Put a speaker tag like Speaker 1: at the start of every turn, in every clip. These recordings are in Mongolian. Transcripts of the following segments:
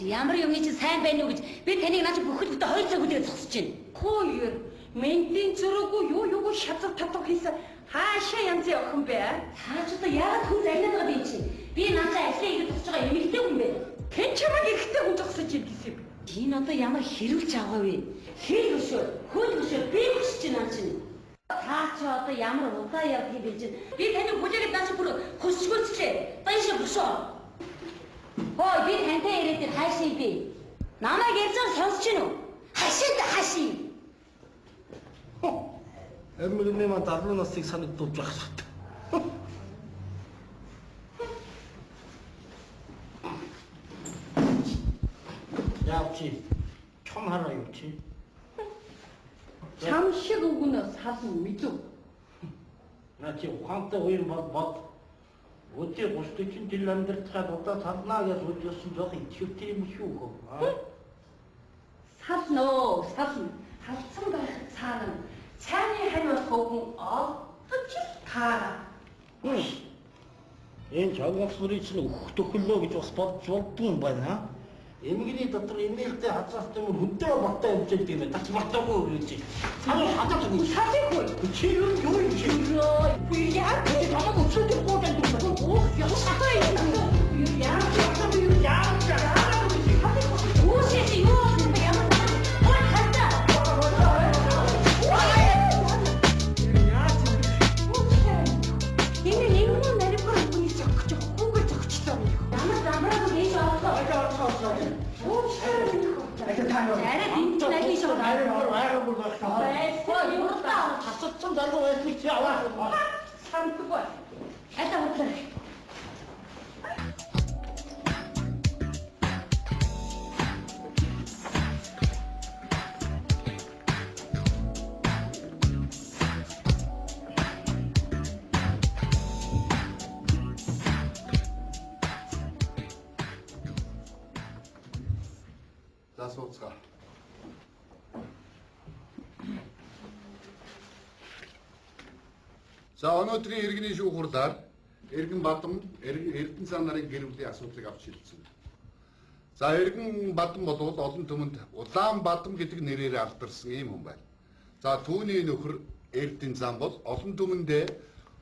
Speaker 1: Ямар юм чи сайн байна уу гэж би таныг наач бүхэлдээ 2 цаг үдээ зогсож байна.
Speaker 2: Хөөе. Ментийн зөрөөгүй юу шатав татав хийсэн. Хаашаа янз явах юм бэ?
Speaker 1: Цааш одоо яагаад хүн загнаад байгаа юм чи? Би наачаа ажлаа хийж тусч байгаа эмэгтэй хүн бэ.
Speaker 2: Хэн ч ямаг ихтэй хүн зогсож ийн гэсэн юм.
Speaker 1: Энэ одоо ямар хэрүүлж байгаа вэ? Хэл өшөө, хөл өшөө би хүсэж байна чинь. Та ч одоо ямар удаа явдгийг билж байна. Би таны бүлэгэд наач бүр хөсчгөөчлээ. Баяшаа бошоо. Хөөе би тантай ирээд хаашаа би. Намайг ярьж сонсож гин үү? Хашаа.
Speaker 3: Эмэгниймээ даруй насыг санагдуулж байх шат. Яавчи. Чом хараа юу чи?
Speaker 2: Чам шиг өгнө сална мэдв.
Speaker 3: На чи ухаантай уян бод. Өдөө 30 жил амьдарчаад удаа салнаа гэж үзсэн жоох итгэвтэй юм шүү хөө.
Speaker 2: Сална. Халцсан байх цаана. Цааны хариу хөвгөн олдож таа.
Speaker 3: Энэ чавгасрын чинь өгтөхлөө гэж бас бодж болдгүй юм байна. Эмгний дотор инээлтэй хазаас юм хүнтэй баттай явж байгаа юм. Тач батаагүй гэж. Цаана хадаад өгөх.
Speaker 2: Сатихгүй.
Speaker 3: Чи юу юм чи?
Speaker 2: Би яа гэж хамаг өчигдөр гоодан дурсан. Оох яа сатай юм. Би яа
Speaker 4: сууцгаа. За өнөөдрийн иргэний шүүх хурлаар Эргэн Бадам, Эрдэнэцан нарын гэр бүлийн асуудлыг авч шийдсэн. За Эргэн Бадам бол олон түмэнд Улаанбадам гэдэг нэрээр алдарсан ийм хүн байна. За түүний нөхөр Эрдэнэцан бол олон түмэндээ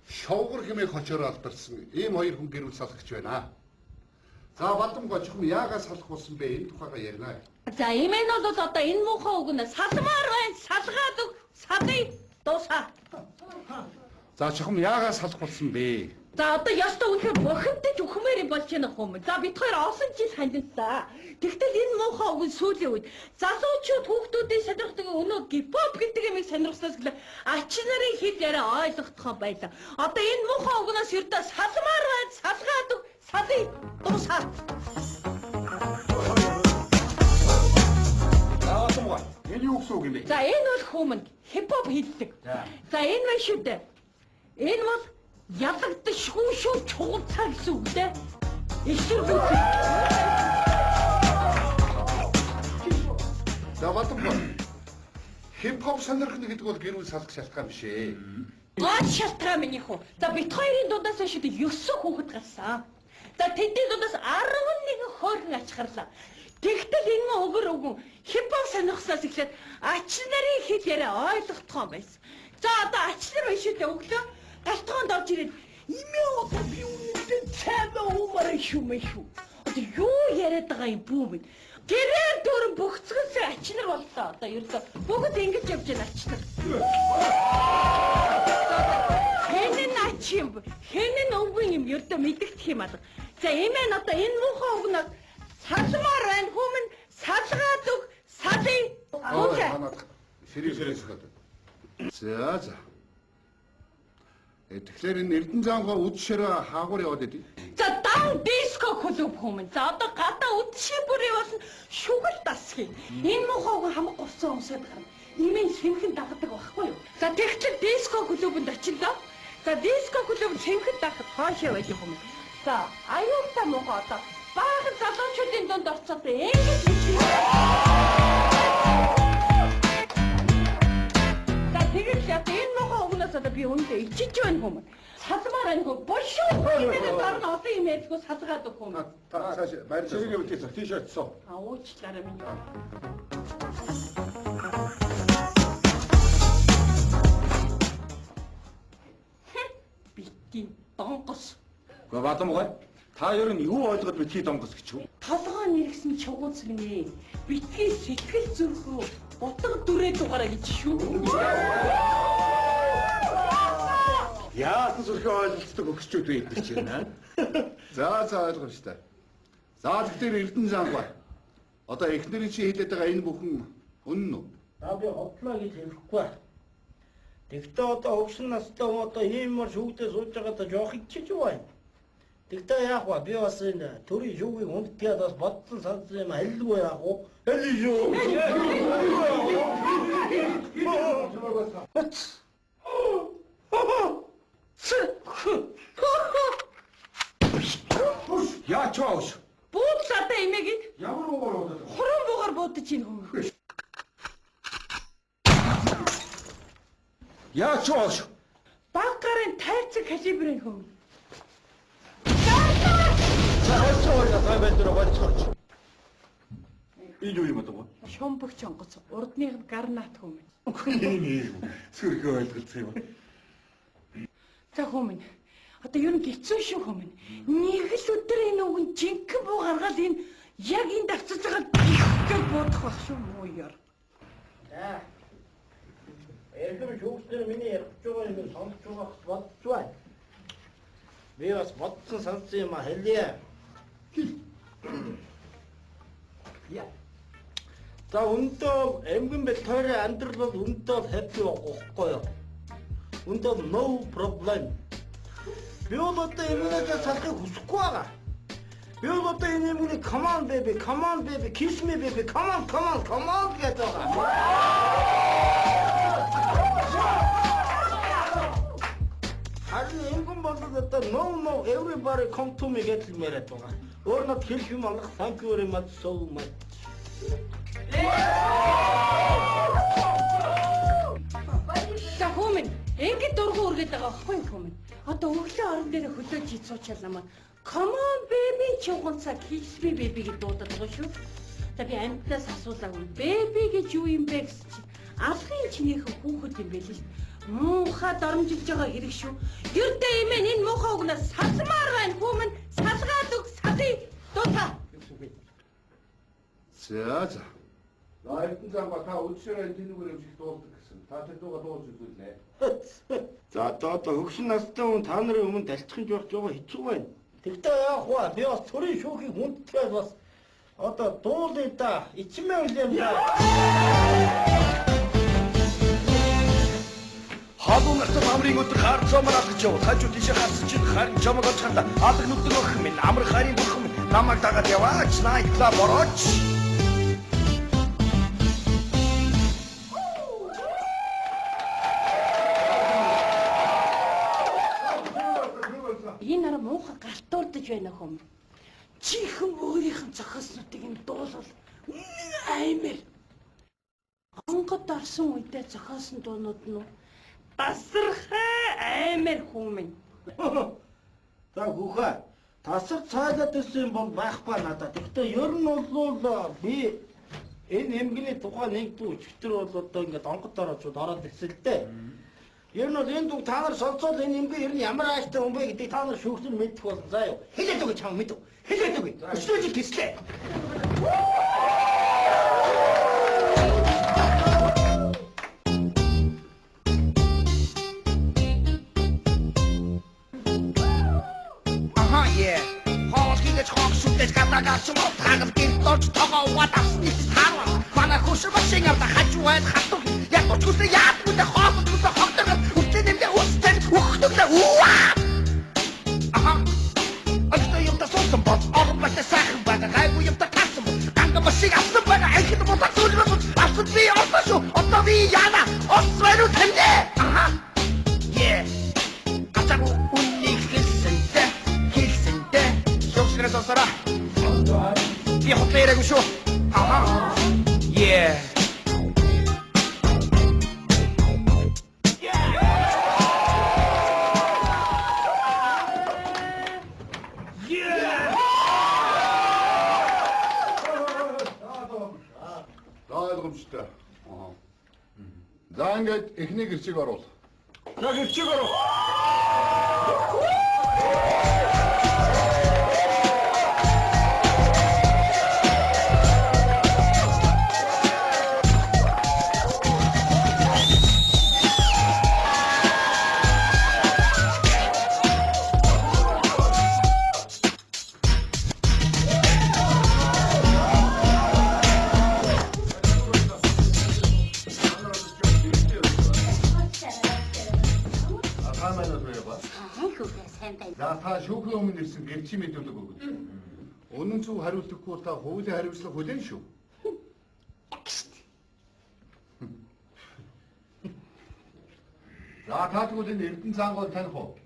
Speaker 4: Шовгор хэмээх хочоор алдарсан ийм хоёр хүн гэр бүл салгагч байна. За Бадам гочхон яагаад салах болсон бэ? Энэ тухайга ярина.
Speaker 2: За имэн бол одоо энэ муухай үгнэ салмаар байна. Салгаад өг. Салъя. Дуусаа.
Speaker 4: За чухам яагаад салах болсон бэ?
Speaker 2: За одоо ёстой үнэхээр бохимдож өгмээр юм болж байна хүм. За бид хоёр олон жил танилцсан. Тэгтэл энэ муухай үгэн сүүлийн үед залуучууд хүүхдүүдийн сонирхдаг өнөө гипоп гэдэг юмыг сонирхсноос гэлээ ач нарын хэл яриа ойлгохдохоо байлаа. Одоо энэ муухай үгнээс ердөө салмаар байна. Салгаад өг. Салъя. Дуусаа.
Speaker 4: Энэ юу гэсэн үг юм бэ?
Speaker 2: За энэ бол хүмүн хипхоп хийдэг. За энэ байна шүү дээ. Энэ бол ялагдшгүй шүү чугацаа гэсэн үг дээ. Эсвэр үг.
Speaker 4: За Бадам хипхоп сонирхно гэдэг бол гэр бүл салах шалтгаан биш ээ.
Speaker 2: Гол шалтгаан минь хөө. За бит хоёрын дундаас шүү дээ 9 хүүхэд гарсан. За тэдний дундаас 11 хөөрхөн ачхарлаа. Тэгтэл энэ өгөр өгөн хипхоп сонирхсоос эхлээд ач нарын хэл яриа ойлгохдохоо байсан. За одоо ач нар байна шүү дээ өглөө галтгоонд орж ирээд имээ одоо би үнэндээ цаана уумараа шүү. Одоо юу яриад байгаа юм бүү минь. Гэрээр дөрөн бөхцгөөсөө ач нар боллоо. Одоо ердөө бүгд ингэж явж байна ач нар. Хэн нь ач юм бэ? Хэн нь өвгөн юм ердөө мэдэгдэх юм алга. За имээ н одоо энэ муухай өгнөд салмаар байна хүмүн салгаад өг салъя.
Speaker 4: Окей. Сэрээс хаад. За. Тэгэхээр энэ Эрдэнэцангоо үдшээрээ хаагуур яваад идэв.
Speaker 2: За дан диско клуб хүмүн. За одоо гадаа үдшийн бүрээ болсон шүгэл дасхий. Энэ мохог хамаг гоцсон өмсөд гарна. Имэн сэмхэн дагдаг байхгүй юу? За тэгтэл диско клубанд очилоо. За диско клуб сэмхэн дагах хоошоо байж хүмүн. За аюултай мохоо одоо баахан залуучуудын дунд орцоод ингэж хэлээ. За тэгвэл энэ муухай өгнөөс одоо би үүндээ ичиж байна хүмүүс. Салмаар байна хөө. Бошоо гэдэг дараа одоо юм ээлгүй салгаад өгөх юм.
Speaker 4: Цааш баяр
Speaker 3: Сэрэг
Speaker 4: таа.
Speaker 3: өвдөөс тийшэрт соо.
Speaker 2: А уучлаарай минь. Битгий донгос.
Speaker 3: Гэхдээ Бадамгай та ер нь юу ойлгоод битгий донгос гэж юу?
Speaker 2: Толгой нэргсэн чугууцэг нэ. Битгий сэтгэл зүрх рүү утга дүрээ дугаараа гэж шүү.
Speaker 3: Яасан зүрхээ ойлголцдог өгчүүд байдаг ч юм аа.
Speaker 4: За ойлгомжтой. За тэгэхээр Эрдэнэ Занбай. Одоо эхнэрийн чи хэлээд байгаа энэ бүхэн үнэн үү?
Speaker 3: За би хотлоо гэж хэлэхгүй ба. Тэгтээ одоо хөгшин настай хүн одоо иймэр шүүгдээ сууж байгаа та жоох ичиж байна. Тэгтээ яах вэ? Би бас энэ төрийн шүүгийг хүндгээд бас бодсон сансан юм хэлгүй яах вэ? Хэлий шүү. Яач ваш?
Speaker 2: Буудлаатай эмээг
Speaker 3: Ямар уугаар удаад?
Speaker 2: хуран буугаар буудаж ийн хүмүүс.
Speaker 3: Яач ваш?
Speaker 2: Баг гарын тайцаг калибрын хүмүүс.
Speaker 3: За хоцоо гайбайдэр гоцооч. Энэ юу юм бэ?
Speaker 2: Шомбогч онгоц урдных нь гарнат хүмүүс.
Speaker 3: Сүрхээ ойлголцох юм.
Speaker 2: За хүмүүс. Одоо юу нэг хэцүү шүү хүмүүс. Нэг л өдөр энэ үгэн жинхэнэ буу гаргаад энэ яг энэ давцаж байгаа гэж бодох байх шүү муу яар.
Speaker 3: За. Эрхэм шүүгчдэр миний ярих байгаа юм сонсож байгаа бодож байна. Би бас бодсон сонссон юм хэлье. Я. За өндөө эмгэн бэл тойроо амьдрал бол өндөө хэппи байхгүй юу? Өндөө no problem. Би одоо эмгэнээс салахыг хүсэхгүй байгаа. Би одоо энэ эмгэнийг come on baby, kiss me baby, come on гэж байгаа. Харин эмгэн болоод одоо no everybody come to me гэж яриад байгаа. Өөр нот хэлэх юм алах thank you very much so much.
Speaker 2: За хүмүүс ингэж дургу үргээд байгаа байхгүй хүмүүс. Одоо өглөө орон дээр хөлөөж хийцуучаал намаа. Come on baby чугунцаа kiss me baby гэж дуудаад байгаа шүү. За би амьтнаас асуулаагүй. Baby гэж юу юм бэ гэж чи. Алхын чинийхэн хүүхэд юм байл шүү. Муухай доромжилж байгаа хэрэг шүү. Гэрдээ имэн энэ муухай угнаас салмаар байна хүмүүс. Салгаад өг салъя. Дуутаа.
Speaker 4: За. Эрдэнэ Занбай та үдшээрээ тэнүүгээр явж их дуулдаг гэсэн. Та тэр дууга дуулж үзүүлнэ.
Speaker 3: За одоо хөгшин настай хүн та нарын өмнө далчих юм жоо хэцүү байна. Тэгтээ яах вэ? Би бас төрийн шүүхийг хүндтгэл бас одоо дуулъя да. Ичмээ үл юм да. Халуун настай амрын өдөр хар цомраад гэж яв. Хажуу тийшээ харсан чинь харин чамаг очиханда алаг нүдэн өх минь амар харин бурхан минь намайг дагаад яваач найтлаа борооч.
Speaker 2: Энэ нараа муухай галтуурдаж байна хүмүүс. Чихэн өөрийнх нь зохиоснуудыг юм дуулвал аймэр. Онгод орсон үедээ зохиосон дуунууд нь тасархай аймэр хүмүүс.
Speaker 3: За хүүхэ тасар цайлаад ирсэн бол байхгүй надад. Гэхдээ ер нь бол би энэ эмгэний тухай нэг дүү өчтөр бол одоо ингээд онгод ороод ирсэн л дээ. Ер нь энэ дүү та нар сонсоод энэ эмгэн ер нь ямар ааштай хүн бэ гэдгийг та нар шүүгчнэр мэдэх болно. За юу. Хэлээд өгөө чам мэдв. Хэлээд өгөө. Өчтөрч гислээ. Хогшуулж гадаагаас юм тагал гэрдорч тоогоо угаад авсны таарва. Манай хөшөр машин авда хажуугаар хатуу. Яг очгоосоо яадгүй дэ хоолд үсэ хогдоргол үстэй нэмдэ үстэй хөхтөглөө уу. Аха. Аштай юм та сонсон бод орбат сайхан бага гайгүй юм та тасан. Ганга машин авсан бага айхэд бодож зүлмэс авсан би олсоо. Одоо би яана. Освэрүү тэмдэ. Аха. Yeah. Атагу үнний хэлсэнтэй. Сосара. Я хотел еще. Ага. Yeah.
Speaker 4: За ингээд эхний гэрчийг оруул.
Speaker 3: За гэрчийг ороо.
Speaker 4: За та шүүхийн өмнө ирсэн гэрчийн мэдүүлэг өгнө. Үнэн зөв хариултахгүй та хуулийн хариуцлага хүлээн шүү. За та тэгвэл энэ Эрдэнэ цаангууд таних уу?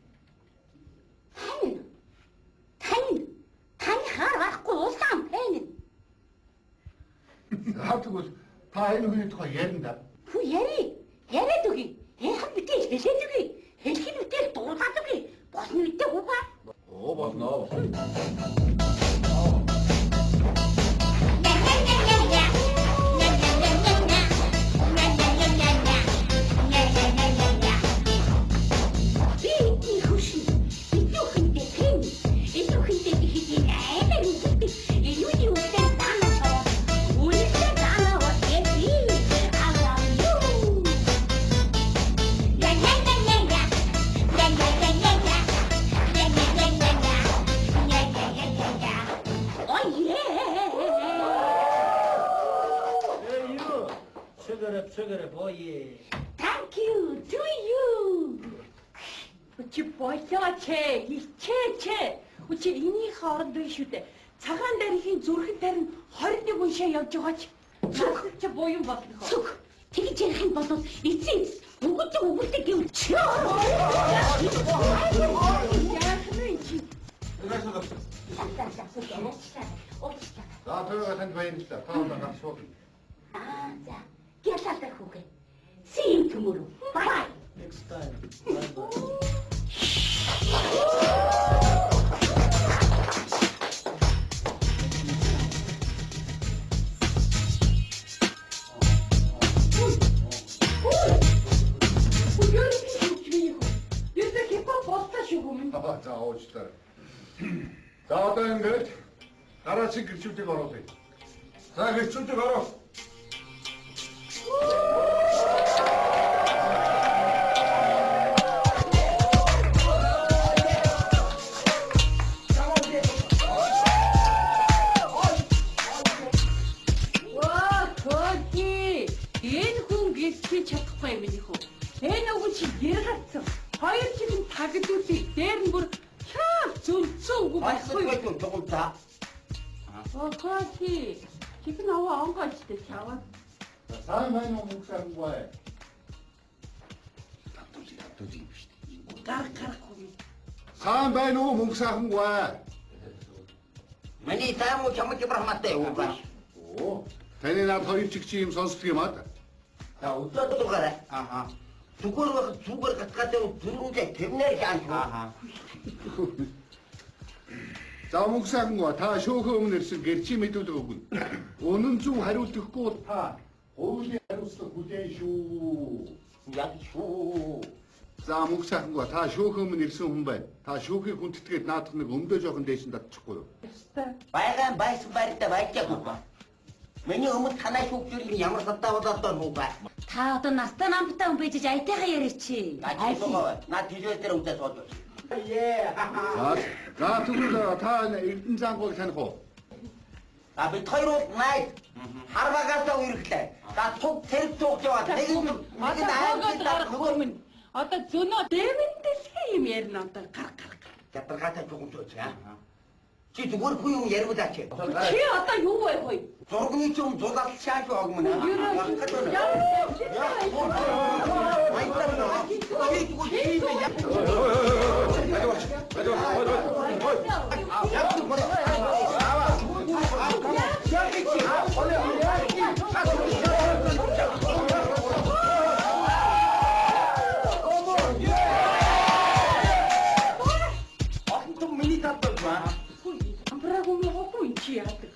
Speaker 1: Таны хаар байхгүй улаан байна.
Speaker 4: За тэгвэл та энэ хүний тухай ярина да.
Speaker 1: Хүү яриад үгүй. Яахан битэл хэлээд үгүй. Хэлхийн үтэл дуулаад үгүй. Болно үедээ хүүхаа.
Speaker 4: Оо болно.
Speaker 5: Sugar boy.
Speaker 1: Thank you to you.
Speaker 2: Чи болооч хичээч. Учир энийг хооронд биш үү дээ. Цагаан дарихийн зүрхэн тарин 21 уншаа явж байгаач. Чи буян болно хоо.
Speaker 1: Зүг. Тэгж ярих юм бол эцэг бүгд өгүүлдэг юм чи.
Speaker 2: Яах вэ чи?
Speaker 4: За тойроо танд баярлалаа. Та одоо гарч сууд.
Speaker 1: За. Гялалтай хүүгээ. See you tomorrow. Bye.
Speaker 5: Next time. Bye bye.
Speaker 4: За уучлаарай. За одоо ингээд дараагийн гэрчүүдийг оруулъя. За гэрчүүдийг ороо.
Speaker 2: Чадахгүй юм нөхөө. Энэ үг чи яргацсан. Хоёр жилийн тагдуулыг дээр нь бүр хаа зөвцөө үг байхгүй юу?
Speaker 5: Дугуйта.
Speaker 2: Окей. Чихэн аваа онгойчтэй чаваа.
Speaker 4: Сайн байна уу мөнгөсөн бай.
Speaker 5: Татуулын биш.
Speaker 2: Гарахгүй.
Speaker 4: Сайн байна уу мөнгөсөн бай.
Speaker 5: Миний таамаг чамд брахматай уу ба.
Speaker 4: Оо. Таны над хоёр чигчи юм сонсдог юм аа.
Speaker 5: За өдөрт дугаарай. Аха. Зүгээр гатгатай дөрөнгө тэрнэр яан. Аха.
Speaker 4: За мөнгөсөн бай. Та шүүхийн өмнө ирсэн гэрчийн мэдүүлэг өгнө. Үнэн зөв хариулт өгөхгүй та хуулийн хариуцлага хүлээн шүү.
Speaker 5: Яг шүү.
Speaker 4: За мөнгөсөн бай. Та шүүхийн өмнө ирсэн хүн байна. Та шүүхийг хүндэтгээд наадах нэг өмдөө жоохон дээш нь татчихгүй юу?
Speaker 5: Байган байс барьтай байжаагүй ба. Миний өмнө танай шүүгчрийн ямар сатаа болоод нуу ба.
Speaker 1: Та одоо настай намтай хүн байж айтайгаа яриач.
Speaker 5: Наад тийжээ дээр үдээ сууд.
Speaker 4: За тэгвэл та Эрдэнэ цаангууд таних уу?
Speaker 5: А бид хоёр бол найз харвагасаа үерхлээ. За цуг тэр цуг яваад нэг
Speaker 2: Гарахгүй минь. Одоо зөнөө дэвэнтэсхий юм ярина одоо гар.
Speaker 5: Ятаргаатай чугуучаач. Чи зүгээр хүү юм яригдаач.
Speaker 2: Чи одоо юу вэ хөөе?
Speaker 5: Зургийн ч юм зулал шааш баг мөн.
Speaker 2: Амбраагүй мохоо чи яадаг.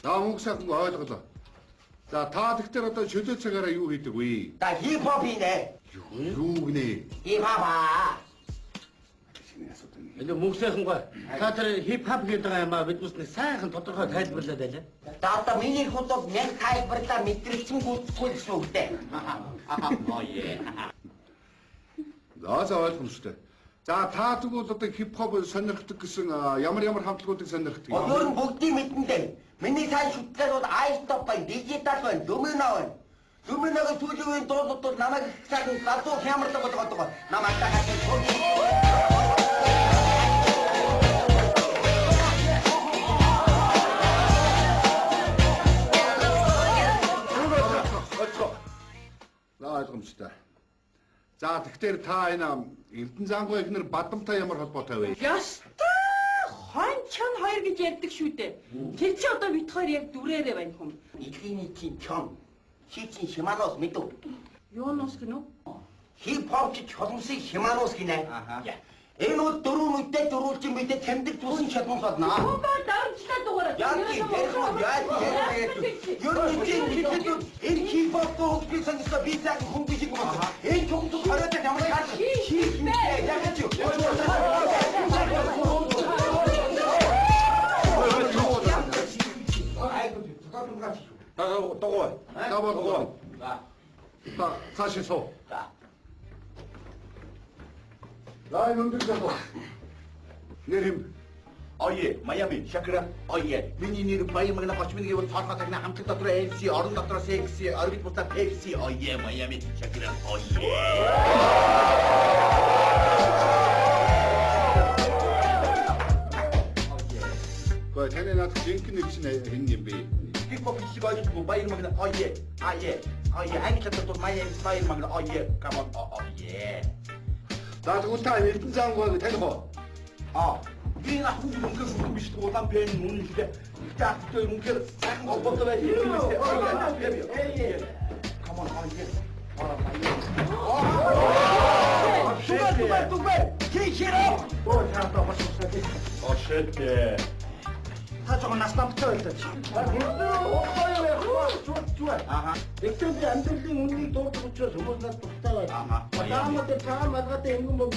Speaker 4: За мөнгөсөн ойлголоо. За та тэгтэр одоо чөлөө цагаараа юу хийдэг вэ?
Speaker 5: Та хипхопийнэ.
Speaker 4: Юу гинэ?
Speaker 5: Хипхоп аа.
Speaker 3: Энэ мөнгөсөйхэн гоо. Та тэр хипхоп гэдэг юм аа биднээс нэг сайхан тодорхой тайлбарлаад байлаа.
Speaker 5: За одоо миний худал яг тайлбарлаа мэдрэлцэн гүйцэхгүй гэсэн үгтэй.
Speaker 3: Аа яа.
Speaker 4: За ойлгомжтой. За та тэгвэл одоо хипхоп сонирхдаг гэсэн ямар хамтлагуудыг сонирхдаг юм?
Speaker 5: Өөр нь бүгдийг мэдэн дээ. Миний сайн шүтлээр бол iStop байна, Digital байна, Domino байна. Domino-гийн сүүлийн дуулууд бол намайг их сайхан гадуу хямрдаг болгоод намайг дахиад
Speaker 4: ойлгомжтой. За тэгэхээр та энэ Эрдэнэ Зангуй эхнэр Бадамтай ямар холбоотой вэ?
Speaker 2: Ястай хон чон хоёр гэж ярьдаг шүү дээ. Тэр чи одоо бит хоёр яг дүрээрээ байна хүм.
Speaker 5: Ихэний чинь чон. Чи Шиманос мэдв.
Speaker 2: Юунос гинөө?
Speaker 5: Хипхоп чи чолмсыг Шиманос гинэ. Энэ бол дөрөв мэдээ дөрүүлж мэдээ тэмдэг тусан чадмал болно.
Speaker 2: Баа дарамжлаа дугаараа.
Speaker 5: Яг тийм Юу энэ хипхоп тохиолдол санагдсан би цаг хүн биш юм байна. Энэ тохиолдол хараад ямар хаа чи яг чи.
Speaker 4: Дагуу. Та цаашаа суу. Лай өндөр дагуу. Нэрэм.
Speaker 3: Ое, Майами, Шакра, ое. Миний нэр Майами гэнэ гоч миний цаалга тагна хамтлаг дотор MC, орон дотор секси, орбит бусдаа Pepsi, ое, Майами, Шакра, ое.
Speaker 4: Гой таны над жинхэнэ чинь хэн юм бэ?
Speaker 3: Хипхоп шиг ойлгохгүй баяр магна ое, англи дотор Майами баяр магна ое, come on, ое.
Speaker 4: За тэгвэл та Эрдэнэ Зангуйг таних уу?
Speaker 3: Би нах хүн мөнгө биш улаан пен мөн л дээ. Тэгтээ мөнгөөр сайхан холбоотой байх юм байна. Come on, Тугай. Кичээрээ. Оо цаатаа босчихсон. Оо shit. Та жоо наснамтай байлаа чи. Аха. Тэгтээ амьдралын үннийг дурдах учраас хүмүүс надад дуртай байна. Таамад цаа малгайтай юм бол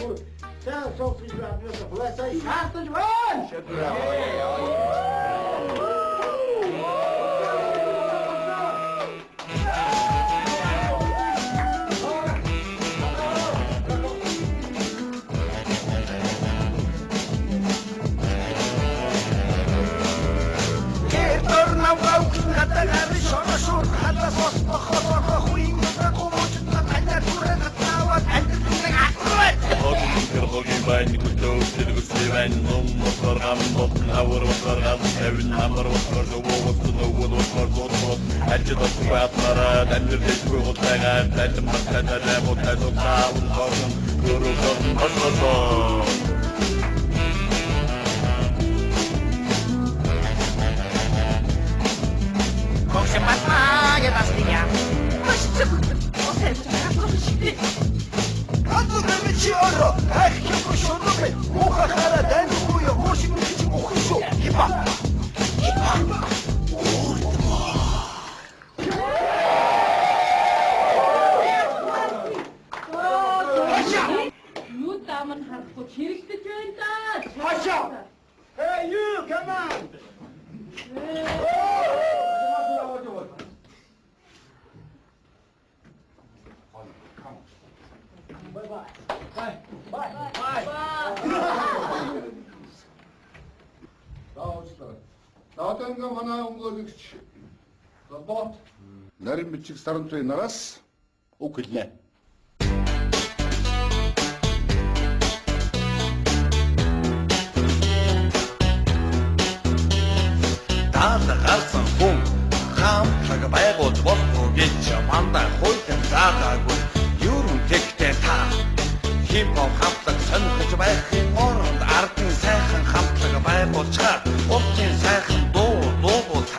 Speaker 3: цаа софис радиос хуласаа хаалтаж байна.
Speaker 6: Байн күтөө сэргүүсэвэн ном мосгоргам ботн авар мосгоргам тавин намар мосгор зовоот нөвөд мосгор ажид батнара дамжирдэхгүй гутайгаа тайлбар баталаа ботадоо таун гон дөрөвдөн мосгор
Speaker 3: Коксе матма я настиня. Чёрно, ах, я шурнуй, уха хара, дай нухую, мощь мучить уху, хипа.
Speaker 2: Юу тааман харахгүй хэрэглэж байна да.
Speaker 3: Хаша. Hey you, come on.
Speaker 4: Одоо ингээ манай өнгөлөгч бот нарийн бичиг сарантрын нараас үг хэлнэ.
Speaker 6: Таалга гарсан хүн хамтлаг байгуулж болохгүй гэж мандаа хуйтан заагаагүй юурын тэгтээ та хипхоп хамтлаг сонирхож байхын оронд ардын сайхан хамтлаг байгуулчаар уртын сайхан дуу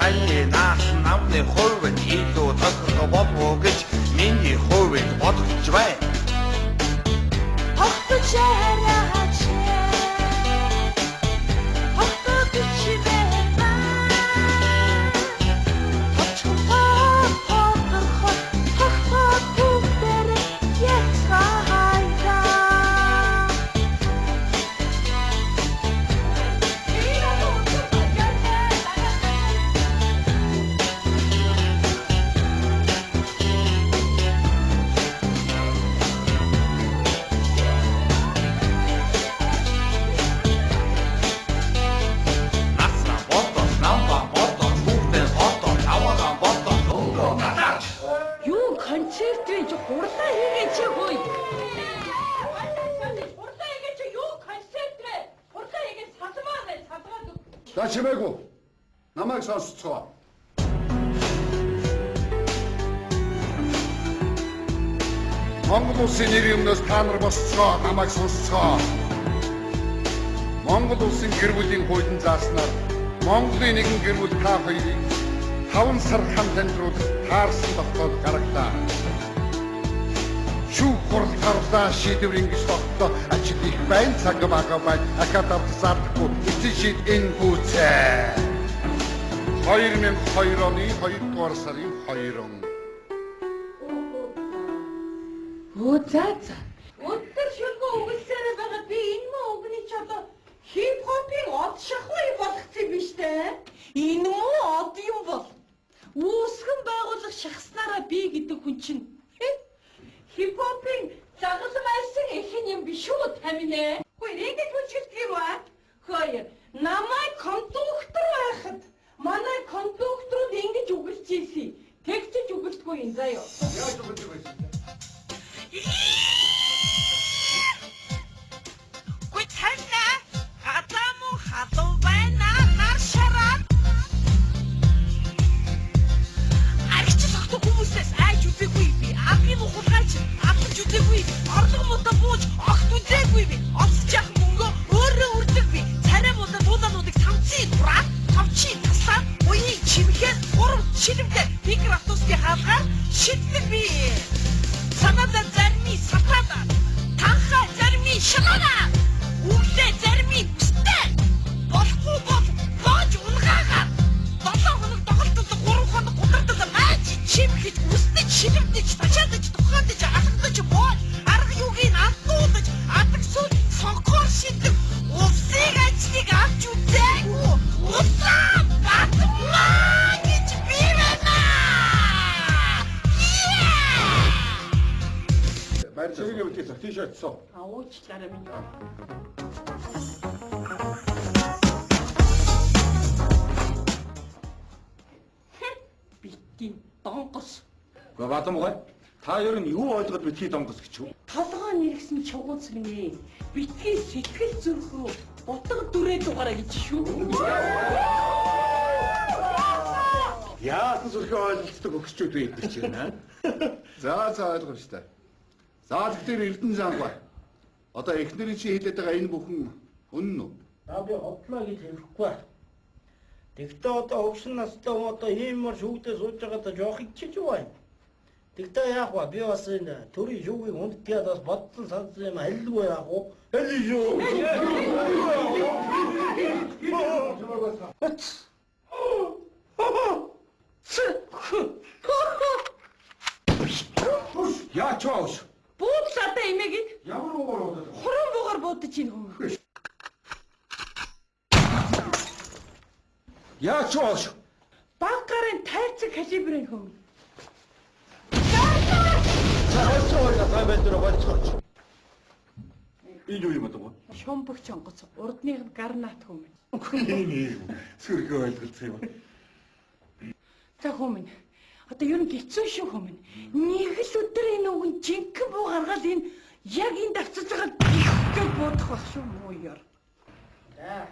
Speaker 6: таны наас намны хувьд илүү тохирох болов гэж миний хувьд бодож байна.
Speaker 4: За чимээгүй. Намайг сонсцгоо. Монгол улсын нэр юмнаас та нар босцгоо, намайг сонсцгоо. Монгол улсын гэр бүлийн хуулийн зааснаар Монголын нэгэн гэр бүл та хоёрыг 5 сар хамт амьдруулах таарсан тогтоол гаргалаа. Шүүх хурал тарлаа шийдвэр ингэж тогтоо ажил их байна цаг бага байна акадавсаахгүй эцэг шийд энэ гүцээ 2002 оны 2 дугаар сарын 2 он
Speaker 2: Өцөөцөө өдөр шүлгөө өгсөөр байгаа би энэ мө өгний ч одоо хип-хопын од шахуу болгоцсон биз дээ. Энэ мө од юм бол үүсгэн байгуулах шахснараа би гэдэг хүн чинь хип-хопын загалмайсан эхэн юм биш үү таминэ? Хөөе ингэж бүжгэлдэг ба? Хөөе намайг кондуктор байхад манай кондукторууд ингэж үгэлж ийсэн. Тэгчж үгэлдэггүй юм заяа.
Speaker 4: яаж үгэлдэг байсан?
Speaker 3: Ой цайна хатаму хатуу байна нар шараад арич тогтох хүмүүсээс айж үзээгүй би апын ухалгаач апч үзээгүй орлого муудаа бууж огт үзээгүй би олцчих мөнгө өөрөө үрдэг би царай муудаа дуулаануудыг самцын дураад тавчи тасаад уян чимхээр гурав шилэмтэй микроавтобусны хаалгаар шидлэг би санада зарми сатада танха зарми шалана үлдээ зарми бүстэй болохгүй бол боож унгаагаад 7 хоног тоглолтод 3 хоног гудардад маач чимхэж үстэж шилэмдэж тачаадаж тухаадаж алгадаж боож арга юугийн андуудаж адагсууд сонхоор шидлэг улсыг ажлыг авч үзээгүй улсаа батмаа гэж би байна.
Speaker 4: Сэрэг өвчтэй тийш очсон.
Speaker 2: Уучлаарай минь. Битгий донгос.
Speaker 6: Гэхдээ Бадамгай та ер нь юу ойлгоод битгий донгос гэж юу?
Speaker 2: Толгой нэргсэн чугууц гинэ. Битгий сэтгэл зүрхөө утга дүрээ дугаараа гэж шүү.
Speaker 6: Яасан зүрхээ ойлголцдог өгчүүд байдаг ч юм аа.
Speaker 4: За ойлгомжтой. За тэгэхээр Эрдэнэ Зангай. Одоо эхнэрийн чи хэлээд байгаа энэ бүхэн үнэн үү?
Speaker 7: Та би хотлоо гэж хэлэхгүй. Тэгтээ одоо хөвшин настай хүн одоо иймэр шүүгдээ сууж байгаа та жоох ичиж байна. Тэгтээ яах вэ? Би бас энэ төрийн шүүгийг хүндгээд бас бодсон сансан юм алгүй яах вэ? Алий шүү.
Speaker 6: Яач ваш?
Speaker 2: Буудлаатай эмээгээд
Speaker 6: Ямар уугаар
Speaker 2: хуран буугаар буудаж ийн хүн.
Speaker 6: Яач ваш?
Speaker 2: Баг гарын тайцаг калибрын хүн.
Speaker 6: Цаашаа гавьдэр болцооч. Энэ юу юм бэ?
Speaker 2: Шумбагч онгоц урдных нь гарнат хүн.
Speaker 6: Сүрхээ ойлголцсон юм.
Speaker 2: За хүмүүс одоо ер нь хэцүү шүү хүмүүс. Нэг л өдөр энэ үгэн жинхэнэ буу гаргаад энэ яг энэ давцаж байгаа гихгэж бодох байх шүү муу яар.
Speaker 7: За.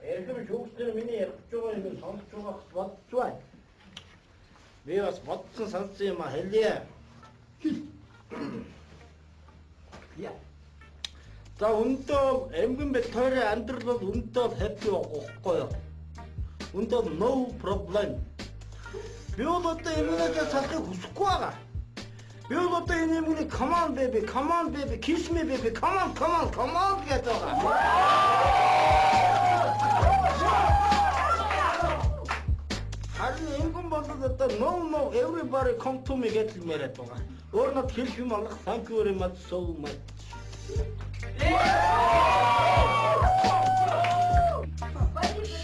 Speaker 7: Эрхэм шүүгчдэр миний ярьж байгаа юм сонсож байгаа бодцоо. Би бас бодсон сансан юм хэлье. Я. За өндөө эмгэн бэл тойроо амьдрал бол өндөө хэппи байхгүй юу? Өндөө no problem. Би бол одоо эмгэнээ цалхыг хүсэхгүй байгаа. Би бол одоо энэ эмгэнийг come on baby, kiss me baby, come on гэж байгаа. Харин эмгэн бол одоо no everybody come to me гэж хэлмээрээд байгаа. Өөрөөр хэлэх юм бол thank you very much so much.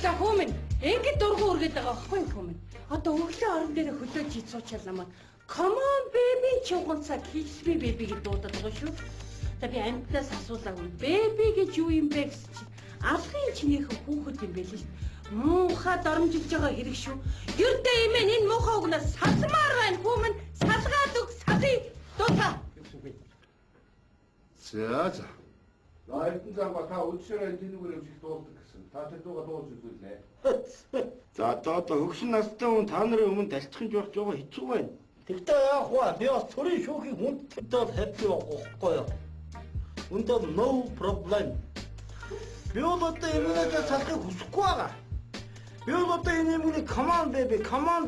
Speaker 2: За хүмүүс ингэж дургу үргээд байгаа байхгүй хүмүүс. Одоо өглөө орон дээр хөлөөж хийцуучаалаа маа. Come on baby чуганцаа kiss me baby гэж дуудаад байгаа шүү. За би амьтнаас асуулаагүй. Baby гэж юу юм бэ гэсэн чинь алгын чинийхэн хүүхэд юм байл л. Муухай доромжилж байгаа хэрэг шүү. Гэрдээ имэн энэ муухай угнаас салмаар байна хүмүүс. Салгаад өг салъя. Дуусаа.
Speaker 4: За. За Эрдэнэзангаа та өчигдөр тэнүүгээр явж их дуулдаг гэсэн. Та тэр дууга дуулж үзүүлнэ.
Speaker 7: За одоо хөгшин настай хүн та нарын өмнө талцхан жоох жоо хэцүү байна. Тэгтээ яах вэ? Би бас төрийн шүүхийн хүндтэй хэвгүй байхгүй юу? Үнэхээр no problem. Би одоо эмээнээс салахыг хүсэхгүй байгаа. Би одоо энэ юмны come on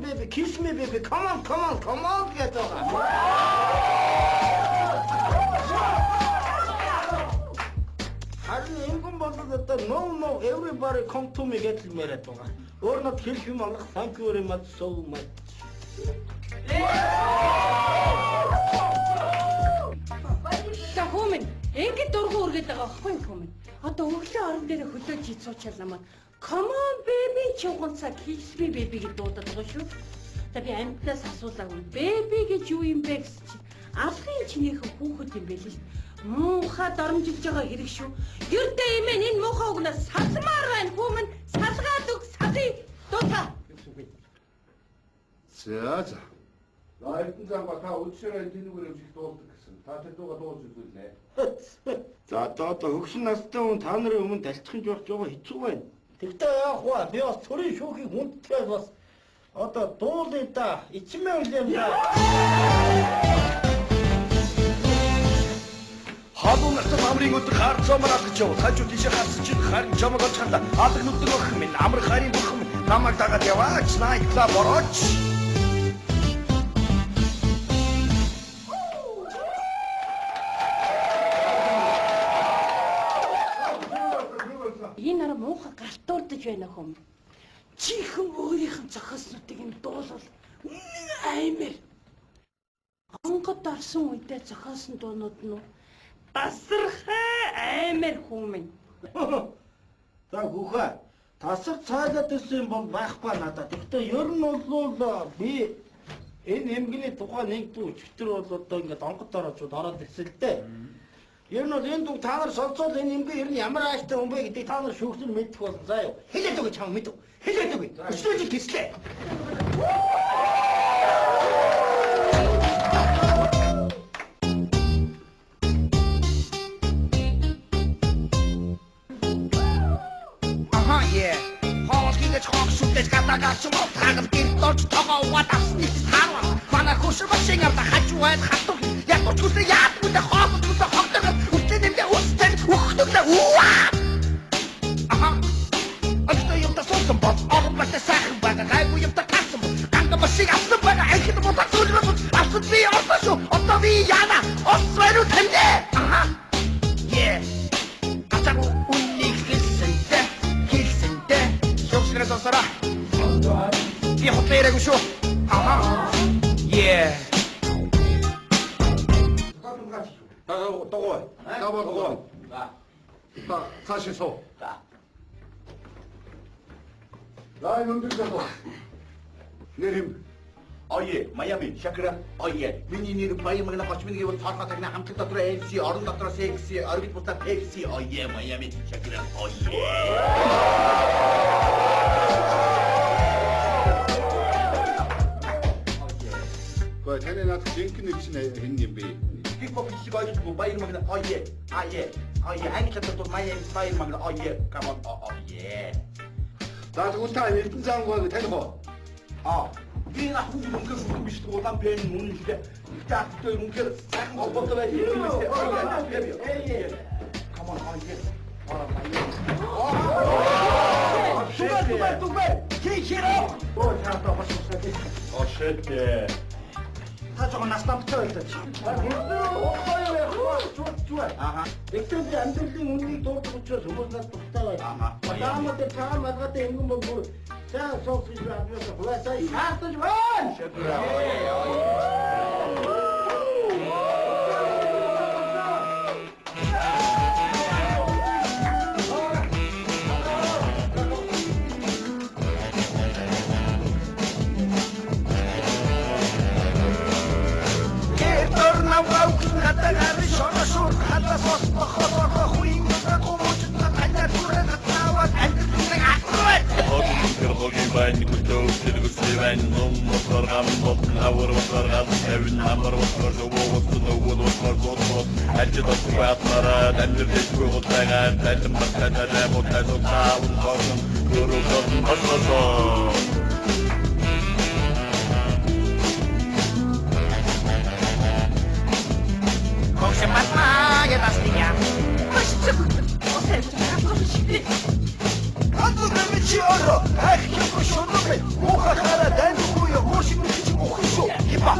Speaker 7: baby, kiss me baby, come on гэж байгаа. Харин эмгэн болоод одоо no everybody come to me гэж хэлмээрээд байгаа. Өөрөөр хэлэх юм бол thank you very much so much.
Speaker 2: За хүмүн ингэж дургу үргээд байгаа байхгүй хүмүн. Одоо өглөө орон дээр хөлөөж хийцуучаал намаа. Come on baby чуганцаа kiss me baby гэж дуудаад байгаа шүү. За би амьтнаас асуулаагүй. Baby гэж юу юм бэ гэсэн чинь алгын чинийхэн хүүхэд юм байл л. Муухай дарамжилж байгаа хэрэг шүү. Гэрдээ имэн энэ муухай угнаас салмаар байна хүмүн. Салгаад өг салъя. Дуутаа.
Speaker 4: За. Эрдэнэзангаа та өчигдөр тэнүүгээр явж их дуулдаг гэсэн. Та тэр дууга дуулж үзүүлнэ.
Speaker 7: За одоо хөгшин настай хүн та нарын өмнө талцхан жоох жоо хэцүү байна. Тэгтээ яах вэ? Би бас төрийн шүүхийн хүндтэй бас одоо дуулъя да. Ичмээ үлэм да.
Speaker 6: Халуун настай амрын өдөр хар цомраад гэж яваа. Хажуу тийшээ харсан чинь харин чамаг олж хандаа. Алаг нүдэн өх минь амар харин бүх минь намайг дагаад яваач. Найкла борооч.
Speaker 2: Энэ нараа муухай галтуулдаж байна хүм. Чихэн өөрийнх нь зохиоснуудыг юм дуулал аймэр. Хонгод орсон үедээ зохиосон дуунууд нь тасархай аймэр хүмэн.
Speaker 7: За хүүхэ тасар цаалаад ирсэн бол байхгүй надад. Тэгтээ ер нь бол би энэ эмгэний тухайн нэг дүү өчтөр бол одоо ингээд онгод ороод ирсэн л дээ. Ер нь энэ дүү та нар сонсоод энэ эмгэн ер нь ямар ааштай хүн бэ гэдгийг та нар шүүгчнэр мэдэх болно. За юу. Хэлээд өгөө чам мэдв. Хэлээд өгөө. Өчтөржил гислээ.
Speaker 3: Хоолгийгэж хоогшуулж гадаагаас юм тагал гэрт орж тоогоо давсны харвал манай хөшөр машин авда хажууд хатуу яг очгоосоо яадгүй дэ хоолгож хогдоргол үлдээ нэмдэ үстэн үхтөглөө Альта юм та сонсон бод орбат сайхан бага гайгүй юм та касан ганга машин авсан бага айхид ботак сүлрэх авсан би орсоо одоо би яана освэру тэмдэ Атагу үннийг хэлсэнтэй Сосара. Би хотлэрэг шүү.
Speaker 4: Догоо. За цаашаа суу. За өндөрлөө. Нэрэм.
Speaker 3: Майами, Шакра, миний нэр Баян гоч миний цаахаа тагна хамтлаг дотор MC, орон дотор секси, орбит бутаа Pepsi, Майами, Шакра,
Speaker 4: Гоо таны над жинхэнэ чинь хэн юм бэ?
Speaker 3: Хипхоп шиг ойлгохгүй Баян англи дотор Майами Баян come on,
Speaker 4: За тэгвэл та Эрдэнэзангаа таних уу?
Speaker 3: Би нахуй мөнгө биш туулан пэн үнэхээр таахтай мөнгөөр сайхан холбоотой байх юм байна. Come on. Тугай. Чичиро. Таата басуулсан.
Speaker 6: Shit.
Speaker 3: Та жоо настамтай байлаа.
Speaker 7: Тэгтээ би амьдралын үннийг дурдах учраас хүмүүс надад дуртай байна. Таамаа дээр цаа малгайтай эмгэн бол бүр цаа соос хийж авчихсан. Хулаасаа хаалтаж байна.
Speaker 6: Байн күтөөс дэлгүсэвэн ном моторгам ном авар моторгам эвэн амар моторгам өвөс ажил олсон байдлаараа дамжирдэггүй утайгаа тайлан баталаа ботайлаа унтсан гөрөөр болсоо.
Speaker 3: Коше матна я нас меня.
Speaker 7: Адвокат мечиоро, ах, я шондоме, ухахара данхуя, моши мучи ухушо. Хипа.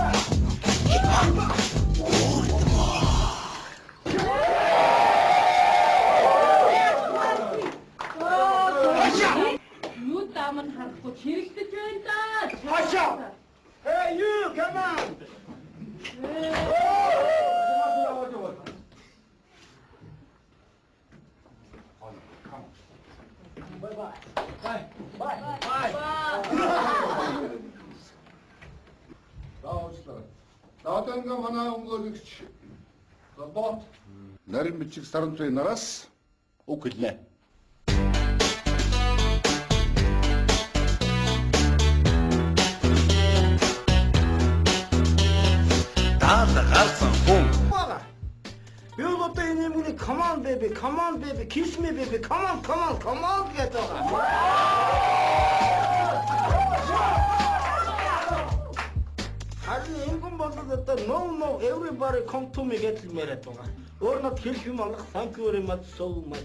Speaker 2: Юу дааман харахгүй хэрэглэж байна да.
Speaker 7: Хаша. Hey you, come on.
Speaker 4: Наадам манай өнгөрөгч бот нарийн бичиг саранцны нараас үг хэлнэ.
Speaker 6: Даалга гарсан хүн
Speaker 7: Би одоо энэ юм come on baby, kiss me baby, come on гэдэг байгаа. Харин ингэн болоод одоо no everybody come to me гэж хэлмээрээд байгаа. Өөр нот хэлэх юм алах thank you very much so much.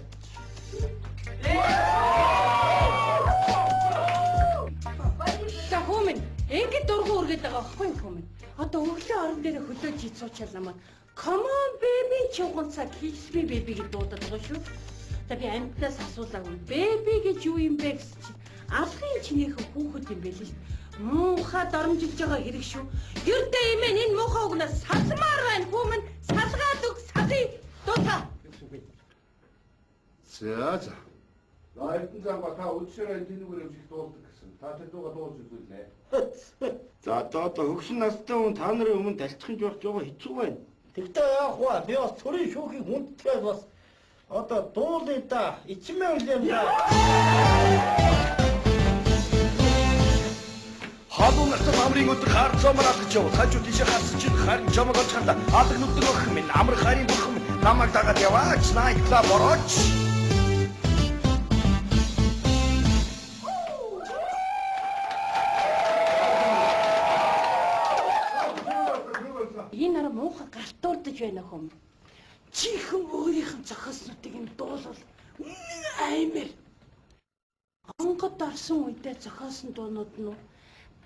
Speaker 2: За хүмүн ингэ дургу үргээд байгаа байхгүй хүмүн. Одоо өглөө орон дээр хөлөөж хийцуучаалаа маань. Come on baby чугунцаа kiss me baby гэж дуудаад байгаа шүү. За би амьтнаас асуулаагүй. Baby гэж юу юм бэ гэж чинь. Алхын чинийхэн хүүхэд юм байл л. Муухай доромжилж байгаа хэрэг шүү. Гэрдээ имэн энэ муухай угнаас салмаар байна хүмүн. Салгаад өг салъя. Дуутаа.
Speaker 4: За. Лайдэн замба та үдшээрээ тэнүүгээр явж дуулдаг гэсэн. Та тэр дууга дуулж үзүүлнэ.
Speaker 7: За одоо хөгшин настай хүн та нарын өмнө талцах нь жоо хэцүү байна. Тэгтээ яах вэ? Би бас төрийн шүүхийн хүндтэй бас одоо дуулъя да. Ичмээ үлэм да.
Speaker 6: Халуун настай амрын өдөр харцаамаар алгаж явал хажуу тийшээ харсан чинь харин чамаг олж хандаа. Алаг нүдэн өх минь амар харин бурхан минь намайг дагаад яваач найт клуб орооч.
Speaker 2: Энэ арга муухай гартуурдаж байна хүм. Чихэн өөрийнх нь зохиоснуудыг юм дуулал аймэр. Хонгод орсон үедээ зохиосон дуунууд нь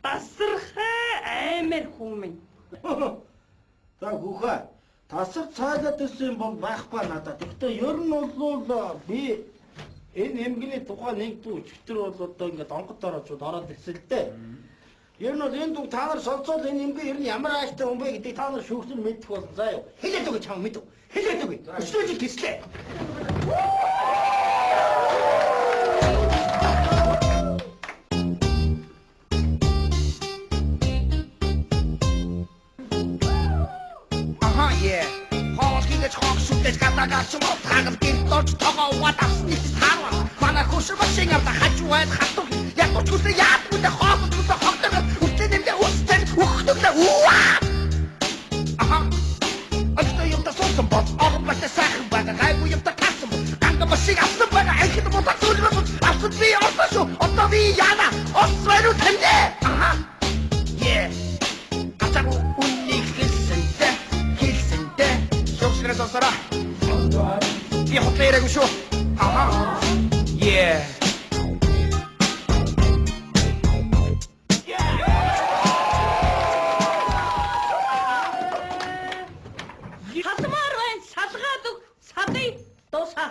Speaker 2: тасархай аймэр хүмэн.
Speaker 7: За хүүхэ тасар цаалаад өссөн бол байхгүй надад. Гэхдээ ер нь бол би энэ эмгэний тухай нэг дүү өчтөр бол одоо ингээд онгод ороочод ороод ирсэн л дээ. Ер нь энэ дүү та нар сонсоод энэ эмгэн ер нь ямар ааштай хүн бэ гэдгийг та нар шүүхсэл мэдэх бол заа юу. Хэлээд өгөө чам мэдв. Хэлээд өгөө. Өчтөржи гислээ.
Speaker 3: Хоолгийгэж хоогшуулж гадаагаар ч мод хагал гинтолж тоогооваад авсны таарва. Манай хөшөр машин авда хажууад хатур. Яг очгоосоо яадгүй дэ хоолгоосоо хогдоргол үстэн нэмдэ үстэн үхтөглөө уу. Аштай юм да сонсон бод орон бата сайхан байгаа гайгүй юм да гасан. Ганга машин авсан байгаа айхад бодож зүлмэс авсан би орсоо. Одоо би яана. Освэрү тандэ. Атаку унник хэлсэнтэй. Сосара. Я хотел решить. Ага. Yeah.
Speaker 2: Салмаар байна. Салгаад өг. Салъя. Дуусаа.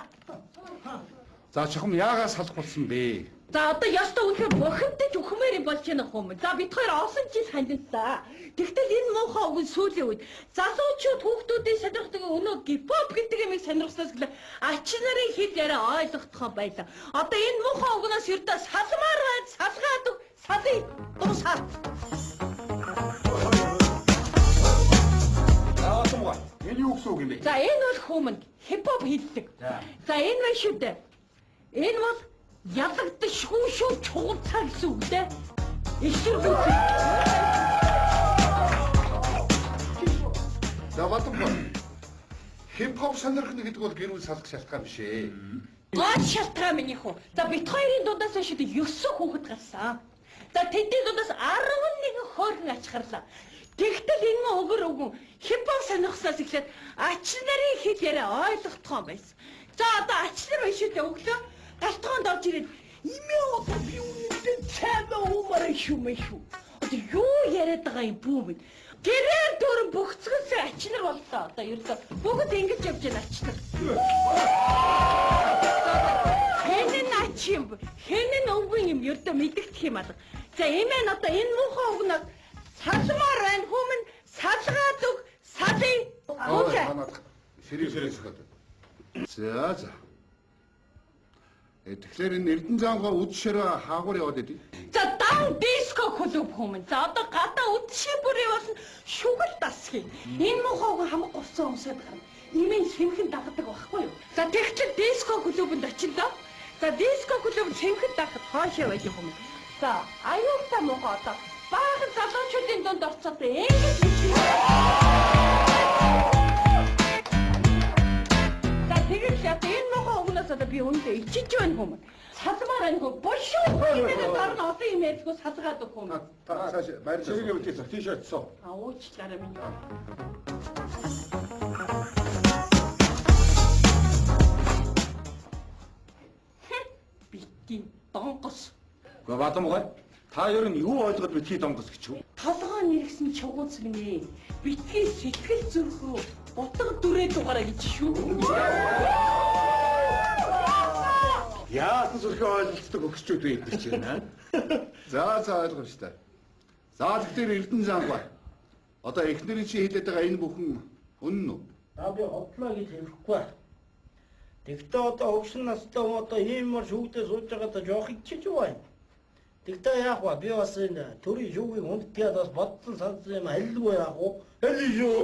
Speaker 4: За чухам яагаас салах болсон бэ?
Speaker 2: За одоо ёстой үнэхээр бохимдож өгмээр юм болж байна хүм. За бид хоёр олон жил танилцсан. Тэгтэл энэ муухай үг сүүлийн үед залуучууд хүүхдүүдийн сонирхдаг өнөө гипоп гэдэг юмыг сонирхсноос гэлээ ач нарын хэл яриа ойлгохдохоо байлаа. Одоо энэ муухай үгнээс ердөө салмаар байна. Салгаад өг. Салъя. Дуусаа.
Speaker 4: Яатамга. Энэ юу гэсэн үг юм бэ?
Speaker 2: За энэ бол хүмүн хипхоп хэлдэг. За энэ байна шүү дээ. Энэ бол ялагдшгүй шүү чугуцаа гэсэн үг дээ. Эсвэр үг.
Speaker 4: За батамга. Хипхоп сонирхно гэдэг бол гэр бүл салах шалтгаан биш ээ.
Speaker 2: Гол шалтгаан минь хөө. За бит хоёрын дундаас хойш 9 хүүхэд гарсан. За тэдний дундаас 11 хоорон ачхарлаа. Тэгтэл энэ өгөр өгөн хипхоп сонирхсоос эхлээд ач нарын хэд яриа ойлгохгүй байсан. За одоо ач нар байшаатай өглөө галтгоонд орж ирээд имээ одоо би үнэндээ цаана умаар шүү. Одоо юу яриад байгаа юм бүү минь. Гэрээр дөрөн бөхцгөөсөө ач нар боллоо. Одоо ердөө бүгд ингэж явж байна ач нар. Хэнэн ач юм. Хэнэн өвгөн юм ердөө мэдэгдэх юм алга. За эмээ нь одоо энэ муухай өгнөд салмаар байна. Хүмүн салгаад өг салын.
Speaker 4: Окей. Serious гэдэг. За. Тэгэхээр энэ Эрдэнэзангой үдшээрээ хаагуур яваад идэв.
Speaker 2: За дан диско клуб хүмүн. За одоо гадаа үдшийн бүрий болсон шүгэл дасхий. Энэ муухай хамаг гоцсон өмсөд гарна. Имэн сэмхэн дагдаг байхгүй юу? За тэгтэл диско клубанд очилоо. За диско клуб сэмхэн дагахад хоошоо байж хүмүн. За аюултай муухай одоо баахан залуучуудын дунд орцоод ингэж хэлсэн. За тэгвэл яг энэ муухай өгнөөс одоо би өндөө ичиж байна хүмүн. Салмаар энэ бошоо гэдэг дарна одоо юм ярьдгүй салгаад өгөх юм.
Speaker 4: Цааш байр зэрэг өвдөөс тийш очсон.
Speaker 2: Уучлаарай минь. Битгий донгос.
Speaker 6: Гэхдээ Бадамгай та ер нь юу ойлгоод битгий донгос гэж юу?
Speaker 2: Толгой нэргсэн чугууц минь. Битгий сэтгэл зүрх рүү утга дүрээ дугаараа гэж шүү.
Speaker 6: Яасан зүрхээ ойлцдог өгчүүд байдаг ч юм аа.
Speaker 4: За ойлгомжтой. За тэгэхээр Эрдэнэзангой. Одоо эхнэрийн чи хэлээд байгаа энэ бүхэн үнэн үү?
Speaker 7: Би одлоо гэж хэлэхгүй. Тэгтээ одоо өвсөн настай хүн одоо иймэр шүүгдээ сууж байгаа та жоох ичиж байна. Тэгтээ яах вэ? Би бас энэ төрийн шүүгийг хүндгээд бас бодсон сансан юм алгүй яах вэ? Алий шүү.